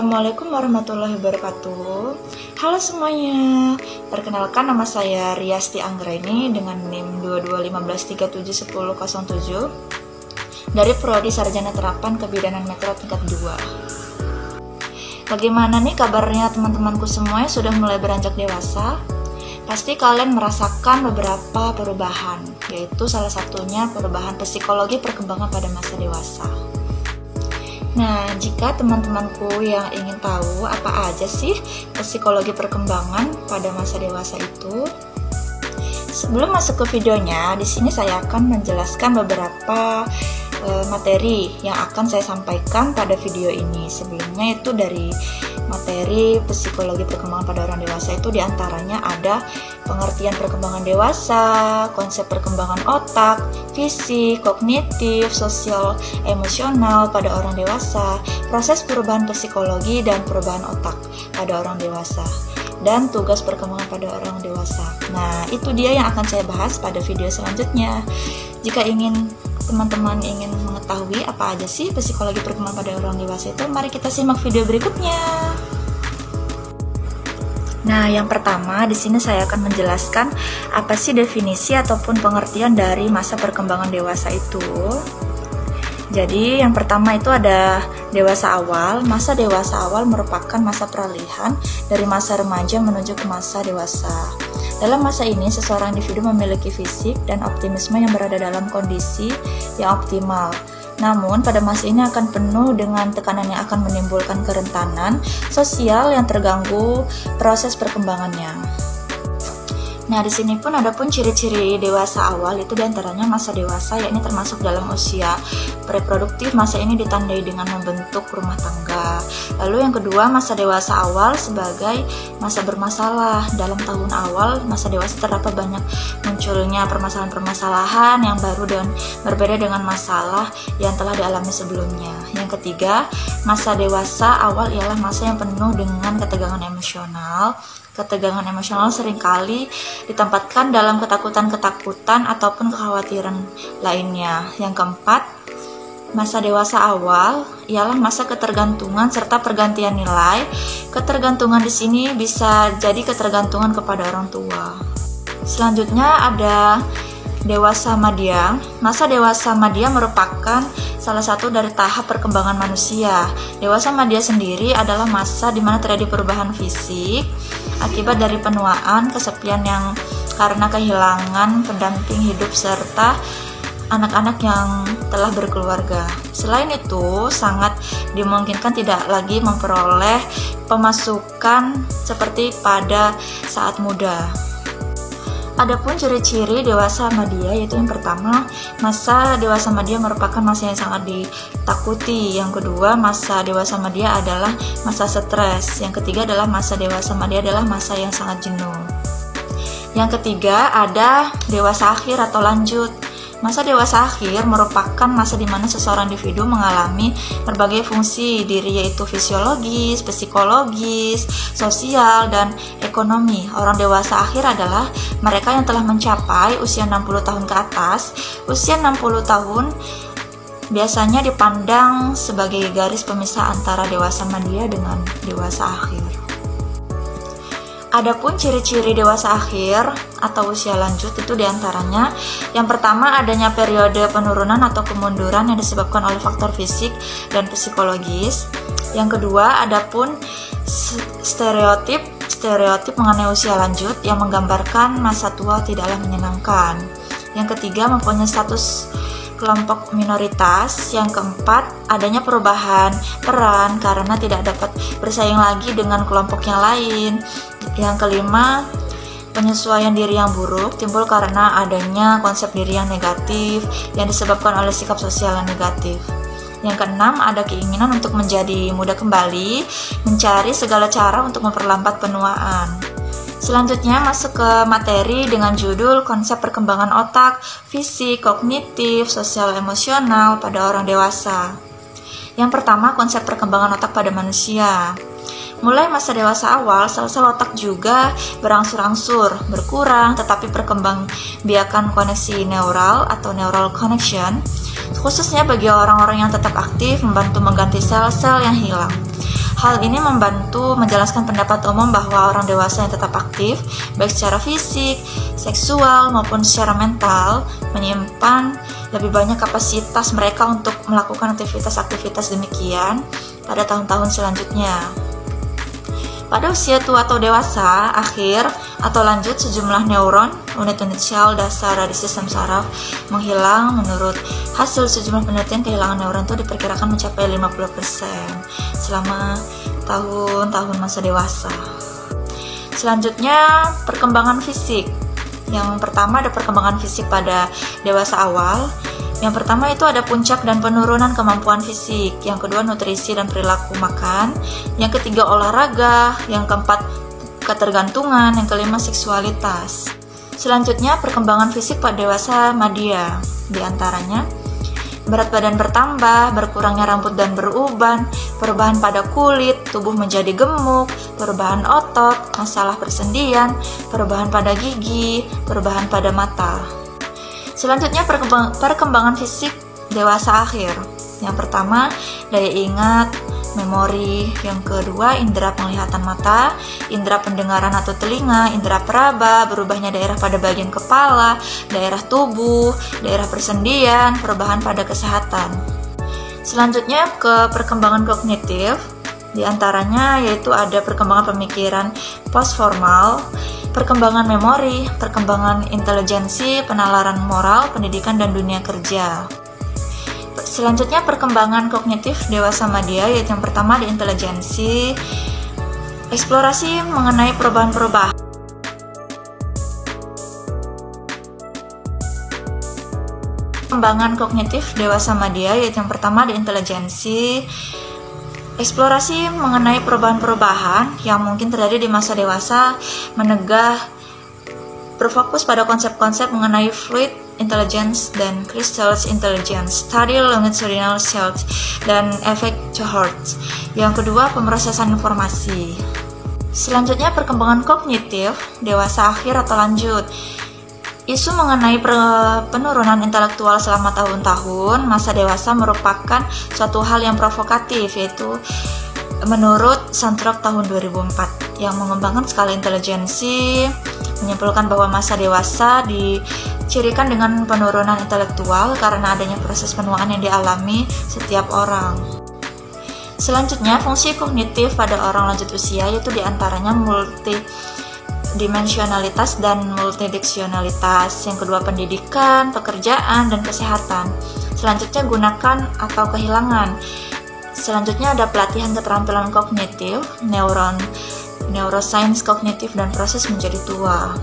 Assalamualaikum warahmatullahi wabarakatuh. Halo semuanya, perkenalkan nama saya Riasti Anggraini dengan NIM 2215371007 dari Prodi Sarjana Terapan Kebidanan Metro tingkat 2. Bagaimana nih kabarnya teman-temanku semua yang sudah mulai beranjak dewasa? Pasti kalian merasakan beberapa perubahan, yaitu salah satunya perubahan psikologi perkembangan pada masa dewasa. Nah, jika teman-temanku yang ingin tahu apa aja sih psikologi perkembangan pada masa dewasa itu, sebelum masuk ke videonya, di sini saya akan menjelaskan beberapa materi yang akan saya sampaikan pada video ini. Sebelumnya itu dari materi psikologi perkembangan pada orang dewasa itu diantaranya ada pengertian perkembangan dewasa, konsep perkembangan otak, fisik, kognitif, sosial, emosional pada orang dewasa, proses perubahan psikologi dan perubahan otak pada orang dewasa, dan tugas perkembangan pada orang dewasa. Nah, itu dia yang akan saya bahas pada video selanjutnya. Jika teman-teman ingin mengetahui apa aja sih psikologi perkembangan pada orang dewasa itu, mari kita simak video berikutnya. Nah, yang pertama di sini saya akan menjelaskan apa sih definisi ataupun pengertian dari masa perkembangan dewasa itu. Jadi, yang pertama itu ada dewasa awal. Masa dewasa awal merupakan masa peralihan dari masa remaja menuju ke masa dewasa. Dalam masa ini, seseorang individu memiliki fisik dan optimisme yang berada dalam kondisi yang optimal. Namun, pada masa ini akan penuh dengan tekanan yang akan menimbulkan kerentanan sosial yang terganggu proses perkembangannya. Nah, di sini pun ada ciri-ciri dewasa awal, itu diantaranya masa dewasa, yakni termasuk dalam usia reproduktif. Masa ini ditandai dengan membentuk rumah tangga. Lalu yang kedua, masa dewasa awal sebagai masa bermasalah. Dalam tahun awal masa dewasa terdapat banyak munculnya permasalahan-permasalahan yang baru dan berbeda dengan masalah yang telah dialami sebelumnya. Yang ketiga, masa dewasa awal ialah masa yang penuh dengan ketegangan emosional. Ketegangan emosional seringkali ditempatkan dalam ketakutan-ketakutan ataupun kekhawatiran lainnya. Yang keempat, masa dewasa awal ialah masa ketergantungan serta pergantian nilai. Ketergantungan di sini bisa jadi ketergantungan kepada orang tua. Selanjutnya ada dewasa madya. Masa dewasa madya merupakan salah satu dari tahap perkembangan manusia. Dewasa madya sendiri adalah masa di mana terjadi perubahan fisik akibat dari penuaan, kesepian yang karena kehilangan pendamping hidup serta anak-anak yang telah berkeluarga. Selain itu, sangat dimungkinkan tidak lagi memperoleh pemasukan seperti pada saat muda. Adapun ciri-ciri dewasa madya, yaitu yang pertama, masa dewasa madya merupakan masa yang sangat ditakuti. Yang kedua, masa dewasa madya adalah masa stres. Yang ketiga adalah masa dewasa madya adalah masa yang sangat jenuh. Yang ketiga ada dewasa akhir atau lanjut. Masa dewasa akhir merupakan masa di mana seseorang individu mengalami berbagai fungsi diri, yaitu fisiologis, psikologis, sosial, dan ekonomi. Orang dewasa akhir adalah mereka yang telah mencapai usia 60 tahun ke atas. Usia 60 tahun biasanya dipandang sebagai garis pemisah antara dewasa madya dengan dewasa akhir. Adapun ciri-ciri dewasa akhir atau usia lanjut itu diantaranya, yang pertama adanya periode penurunan atau kemunduran yang disebabkan oleh faktor fisik dan psikologis. Yang kedua, adapun stereotip mengenai usia lanjut yang menggambarkan masa tua tidaklah menyenangkan. Yang ketiga, mempunyai status kelompok minoritas. Yang keempat, adanya perubahan peran karena tidak dapat bersaing lagi dengan kelompok yang lain. Yang kelima, penyesuaian diri yang buruk timbul karena adanya konsep diri yang negatif yang disebabkan oleh sikap sosial yang negatif. Yang keenam, ada keinginan untuk menjadi muda kembali, mencari segala cara untuk memperlambat penuaan. Selanjutnya masuk ke materi dengan judul konsep perkembangan otak, fisik, kognitif, sosial, emosional pada orang dewasa. Yang pertama, konsep perkembangan otak pada manusia. Mulai masa dewasa awal, sel-sel otak juga berangsur-angsur berkurang, tetapi perkembangbiakan koneksi neural atau neural connection, khususnya bagi orang-orang yang tetap aktif, membantu mengganti sel-sel yang hilang. Hal ini membantu menjelaskan pendapat umum bahwa orang dewasa yang tetap aktif, baik secara fisik, seksual, maupun secara mental, menyimpan lebih banyak kapasitas mereka untuk melakukan aktivitas-aktivitas demikian pada tahun-tahun selanjutnya. Pada usia tua atau dewasa, akhir atau lanjut sejumlah neuron, unit-unit sel dasar dari sistem saraf menghilang. Menurut hasil sejumlah penelitian, kehilangan neuron itu diperkirakan mencapai 50% selama tahun-tahun masa dewasa. Selanjutnya, perkembangan fisik. Yang pertama ada perkembangan fisik pada dewasa awal. Yang pertama itu ada puncak dan penurunan kemampuan fisik. Yang kedua nutrisi dan perilaku makan. Yang ketiga olahraga. Yang keempat ketergantungan. Yang kelima seksualitas. Selanjutnya perkembangan fisik pada dewasa madya. Di antaranya berat badan bertambah, berkurangnya rambut dan beruban, perubahan pada kulit, tubuh menjadi gemuk, perubahan otot, masalah persendian, perubahan pada gigi, perubahan pada mata. Selanjutnya perkembangan fisik dewasa akhir. Yang pertama, daya ingat, memori. Yang kedua, indera penglihatan mata, indera pendengaran atau telinga, indera peraba, berubahnya daerah pada bagian kepala, daerah tubuh, daerah persendian, perubahan pada kesehatan. Selanjutnya ke perkembangan kognitif. Di antaranya yaitu ada perkembangan pemikiran postformal, perkembangan memori, perkembangan intelijensi, penalaran moral, pendidikan, dan dunia kerja. Selanjutnya perkembangan kognitif dewasa madya, yaitu yang pertama di intelijensi, eksplorasi mengenai perubahan-perubahan. Perkembangan kognitif dewasa madya, yaitu yang pertama di intelijensi, eksplorasi mengenai perubahan-perubahan yang mungkin terjadi di masa dewasa, menegah, berfokus pada konsep-konsep mengenai fluid intelligence dan crystals intelligence, study longitudinal cells, dan efek cohort. Yang kedua, pemrosesan informasi. Selanjutnya, perkembangan kognitif dewasa akhir atau lanjut. Isu mengenai penurunan intelektual selama tahun-tahun masa dewasa merupakan suatu hal yang provokatif, yaitu menurut Santrok tahun 2004 yang mengembangkan skala intelijensi menyimpulkan bahwa masa dewasa dicirikan dengan penurunan intelektual karena adanya proses penuaan yang dialami setiap orang. Selanjutnya, fungsi kognitif pada orang lanjut usia yaitu diantaranya multidimensionalitas dan multidiksionalitas. Yang kedua, pendidikan, pekerjaan, dan kesehatan. Selanjutnya, gunakan atau kehilangan. Selanjutnya ada pelatihan keterampilan kognitif, neuroscience kognitif, dan proses menjadi tua.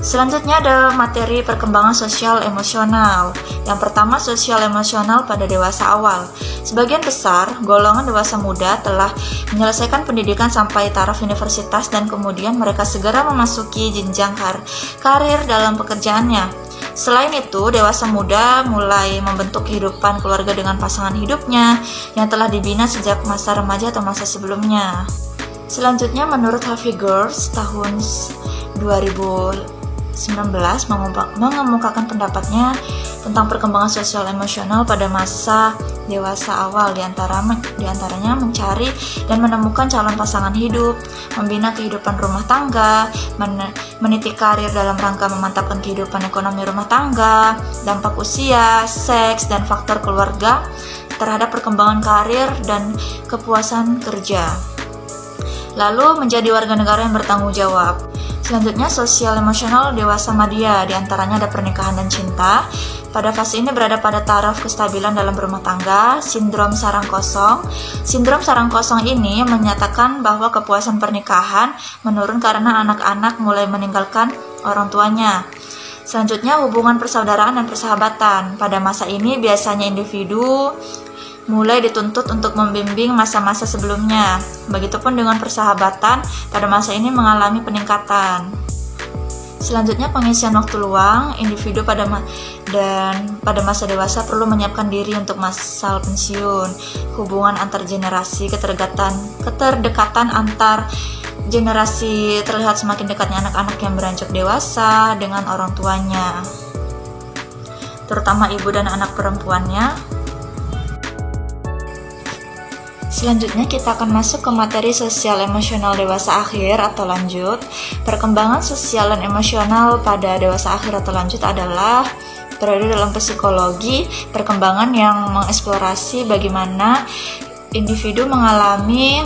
Selanjutnya ada materi perkembangan sosial emosional. Yang pertama, sosial emosional pada dewasa awal. Sebagian besar golongan dewasa muda telah menyelesaikan pendidikan sampai taraf universitas dan kemudian mereka segera memasuki jenjang karir dalam pekerjaannya. Selain itu, dewasa muda mulai membentuk kehidupan keluarga dengan pasangan hidupnya yang telah dibina sejak masa remaja atau masa sebelumnya. Selanjutnya, menurut Harvey Girls tahun 2019 mengemukakan pendapatnya tentang perkembangan sosial emosional pada masa dewasa awal, diantaranya mencari dan menemukan calon pasangan hidup, membina kehidupan rumah tangga, meniti karir dalam rangka memantapkan kehidupan ekonomi rumah tangga, dampak usia, seks, dan faktor keluarga terhadap perkembangan karir dan kepuasan kerja. Lalu menjadi warga negara yang bertanggung jawab. Selanjutnya, sosial emosional dewasa madya, diantaranya ada pernikahan dan cinta. Pada fase ini berada pada taraf kestabilan dalam berumah tangga, sindrom sarang kosong. Sindrom sarang kosong ini menyatakan bahwa kepuasan pernikahan menurun karena anak-anak mulai meninggalkan orang tuanya. Selanjutnya, hubungan persaudaraan dan persahabatan. Pada masa ini biasanya individu mulai dituntut untuk membimbing masa-masa sebelumnya. Begitupun dengan persahabatan pada masa ini mengalami peningkatan. Selanjutnya, pengisian waktu luang. Individu pada masa dewasa perlu menyiapkan diri untuk masa pensiun. Hubungan antar generasi, keterdekatan antar generasi terlihat semakin dekatnya anak-anak yang beranjak dewasa dengan orang tuanya, terutama ibu dan anak perempuannya. Selanjutnya kita akan masuk ke materi sosial emosional dewasa akhir atau lanjut. Perkembangan sosial dan emosional pada dewasa akhir atau lanjut adalah periode dalam psikologi perkembangan yang mengeksplorasi bagaimana individu mengalami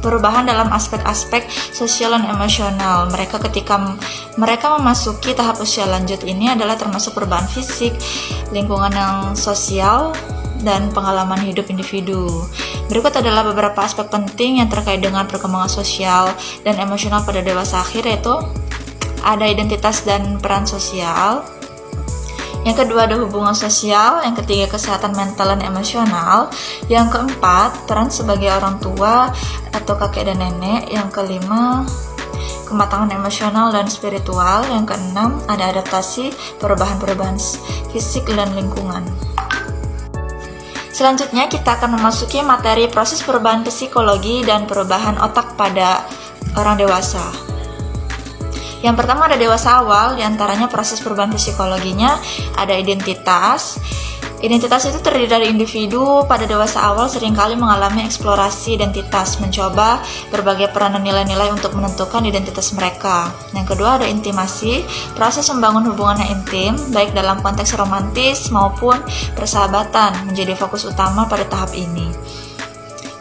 perubahan dalam aspek-aspek sosial dan emosional. Ketika mereka memasuki tahap usia lanjut ini adalah termasuk perubahan fisik, lingkungan yang sosial, dan pengalaman hidup individu. Berikut adalah beberapa aspek penting yang terkait dengan perkembangan sosial dan emosional pada dewasa akhir, yaitu ada identitas dan peran sosial. Yang kedua ada hubungan sosial, yang ketiga kesehatan mental dan emosional, yang keempat peran sebagai orang tua atau kakek dan nenek, yang kelima kematangan emosional dan spiritual, yang keenam ada adaptasi perubahan-perubahan fisik dan lingkungan. Selanjutnya kita akan memasuki materi proses perubahan psikologi dan perubahan otak pada orang dewasa. Yang pertama ada dewasa awal, diantaranya proses perubahan psikologinya ada identitas. Identitas itu terdiri dari individu pada dewasa awal seringkali mengalami eksplorasi identitas, mencoba berbagai peran dan nilai-nilai untuk menentukan identitas mereka. Yang kedua ada intimasi, proses membangun hubungan yang intim, baik dalam konteks romantis maupun persahabatan, menjadi fokus utama pada tahap ini.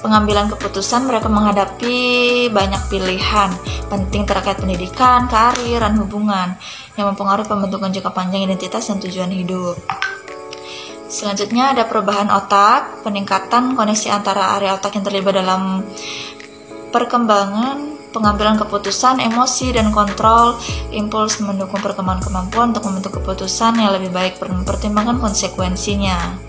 Pengambilan keputusan, mereka menghadapi banyak pilihan penting terkait pendidikan, karir, dan hubungan yang mempengaruhi pembentukan jangka panjang identitas dan tujuan hidup. Selanjutnya ada perubahan otak, peningkatan koneksi antara area otak yang terlibat dalam perkembangan, pengambilan keputusan, emosi, dan kontrol, impuls mendukung perkembangan kemampuan untuk membentuk keputusan yang lebih baik, mempertimbangkan konsekuensinya.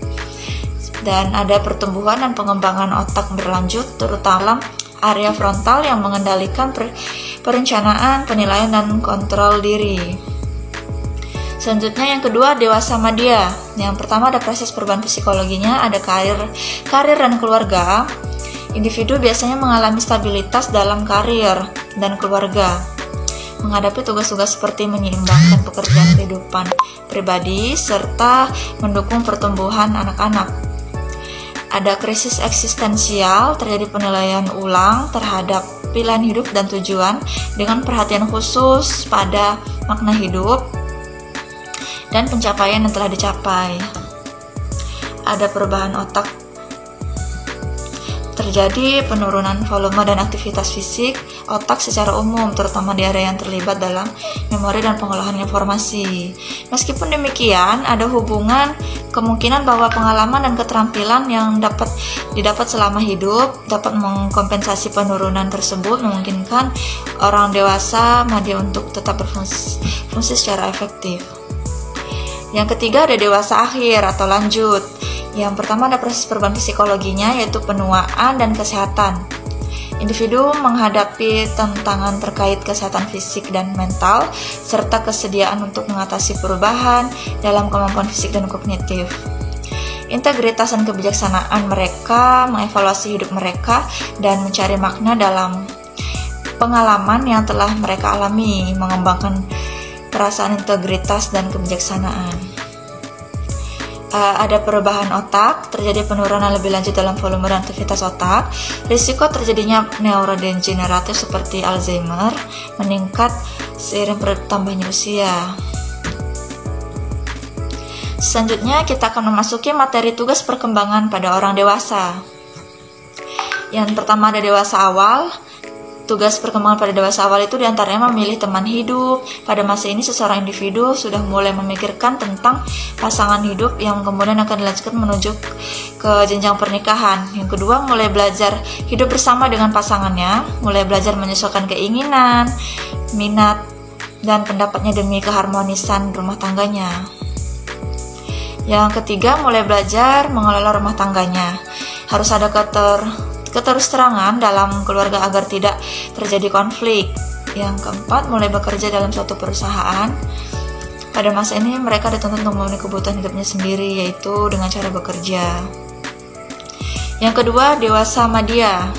Dan ada pertumbuhan dan pengembangan otak berlanjut, terutama area frontal yang mengendalikan perencanaan, penilaian, dan kontrol diri. Selanjutnya yang kedua dewasa madya. Yang pertama ada proses perubahan psikologinya, ada karir dan keluarga. Individu biasanya mengalami stabilitas dalam karir dan keluarga, menghadapi tugas-tugas seperti menyeimbangkan pekerjaan kehidupan pribadi serta mendukung pertumbuhan anak-anak. Ada krisis eksistensial, terjadi penilaian ulang terhadap pilihan hidup dan tujuan dengan perhatian khusus pada makna hidup dan pencapaian yang telah dicapai. Ada perubahan otak, terjadi penurunan volume dan aktivitas fisik otak secara umum, terutama di area yang terlibat dalam memori dan pengolahan informasi. Meskipun demikian, ada hubungan kemungkinan bahwa pengalaman dan keterampilan yang didapat selama hidup dapat mengkompensasi penurunan tersebut, memungkinkan orang dewasa madya untuk tetap berfungsi secara efektif. Yang ketiga ada dewasa akhir atau lanjut. Yang pertama ada proses perubahan psikologinya, yaitu penuaan dan kesehatan. Individu menghadapi tantangan terkait kesehatan fisik dan mental, serta kesediaan untuk mengatasi perubahan dalam kemampuan fisik dan kognitif. Integritas dan kebijaksanaan mereka, mengevaluasi hidup mereka, dan mencari makna dalam pengalaman yang telah mereka alami, mengembangkan perasaan integritas dan kebijaksanaan. Ada perubahan otak, terjadi penurunan lebih lanjut dalam volume dan aktivitas otak, risiko terjadinya neurodegeneratif seperti Alzheimer meningkat seiring bertambahnya usia. Selanjutnya kita akan memasuki materi tugas perkembangan pada orang dewasa. Yang pertama ada dewasa awal. Tugas perkembangan pada dewasa awal itu diantaranya memilih teman hidup. Pada masa ini seseorang individu sudah mulai memikirkan tentang pasangan hidup yang kemudian akan dilanjutkan menuju ke jenjang pernikahan. Yang kedua, mulai belajar hidup bersama dengan pasangannya, mulai belajar menyesuaikan keinginan, minat, dan pendapatnya demi keharmonisan rumah tangganya. Yang ketiga, mulai belajar mengelola rumah tangganya. Harus ada keterus-terangan dalam keluarga agar tidak terjadi konflik. Yang keempat, mulai bekerja dalam suatu perusahaan. Pada masa ini mereka dituntut untuk memenuhi kebutuhan hidupnya sendiri, yaitu dengan cara bekerja. Yang kedua, dewasa madya.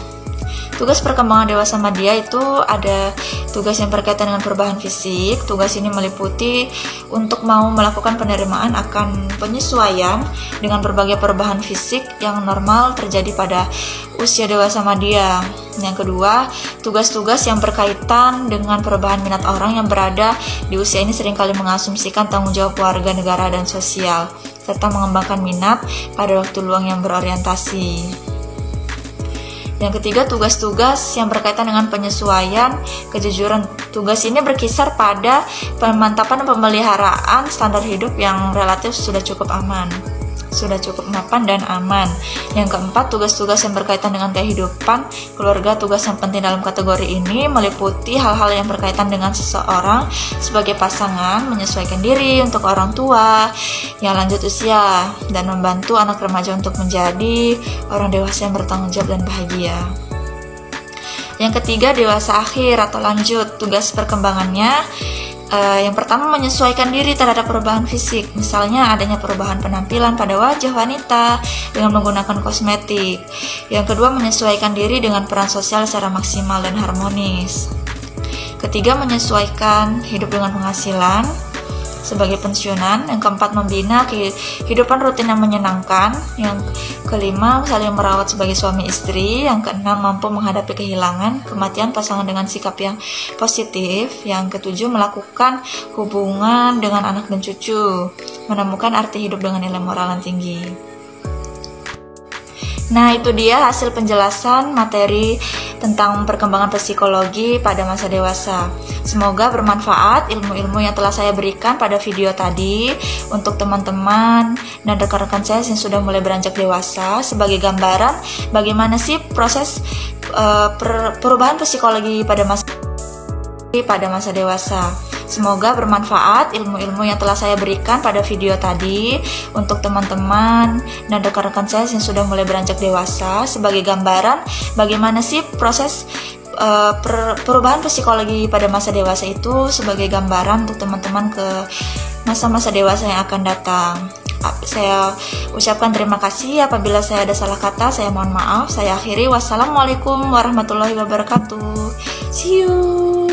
Tugas perkembangan dewasa media itu ada tugas yang berkaitan dengan perubahan fisik. Tugas ini meliputi untuk mau melakukan penerimaan akan penyesuaian dengan berbagai perubahan fisik yang normal terjadi pada usia dewasa media. Yang kedua, tugas-tugas yang berkaitan dengan perubahan minat orang yang berada di usia ini seringkali mengasumsikan tanggung jawab warga negara dan sosial, serta mengembangkan minat pada waktu luang yang berorientasi. Yang ketiga, tugas-tugas yang berkaitan dengan penyesuaian kejujuran. Tugas ini berkisar pada pemantapan dan pemeliharaan standar hidup yang relatif sudah cukup mapan dan aman. Yang keempat, tugas-tugas yang berkaitan dengan kehidupan keluarga. Tugas yang penting dalam kategori ini meliputi hal-hal yang berkaitan dengan seseorang sebagai pasangan, menyesuaikan diri untuk orang tua yang lanjut usia, dan membantu anak remaja untuk menjadi orang dewasa yang bertanggung jawab dan bahagia. Yang ketiga, dewasa akhir atau lanjut. Tugas perkembangannya yang pertama, menyesuaikan diri terhadap perubahan fisik, misalnya adanya perubahan penampilan pada wajah wanita dengan menggunakan kosmetik. Yang kedua, menyesuaikan diri dengan peran sosial secara maksimal dan harmonis. Ketiga, menyesuaikan hidup dengan penghasilan sebagai pensiunan. Yang keempat, membina kehidupan rutin yang menyenangkan. Yang kelima, saling merawat sebagai suami istri. Yang keenam, mampu menghadapi kehilangan, kematian pasangan dengan sikap yang positif. Yang ketujuh, melakukan hubungan dengan anak dan cucu, menemukan arti hidup dengan nilai moral yang tinggi. Nah, itu dia hasil penjelasan materi tentang perkembangan psikologi pada masa dewasa. Semoga bermanfaat ilmu-ilmu yang telah saya berikan pada video tadi untuk teman-teman dan rekan-rekan saya yang sudah mulai beranjak dewasa, sebagai gambaran bagaimana sih proses perubahan psikologi pada masa dewasa. Semoga bermanfaat ilmu-ilmu yang telah saya berikan pada video tadi untuk teman-teman dan rekan-rekan saya yang sudah mulai beranjak dewasa, sebagai gambaran bagaimana sih proses perubahan psikologi pada masa dewasa itu, sebagai gambaran untuk teman-teman ke masa-masa dewasa yang akan datang. Saya ucapkan terima kasih. Apabila saya ada salah kata, saya mohon maaf. Saya akhiri. Wassalamualaikum warahmatullahi wabarakatuh. See you.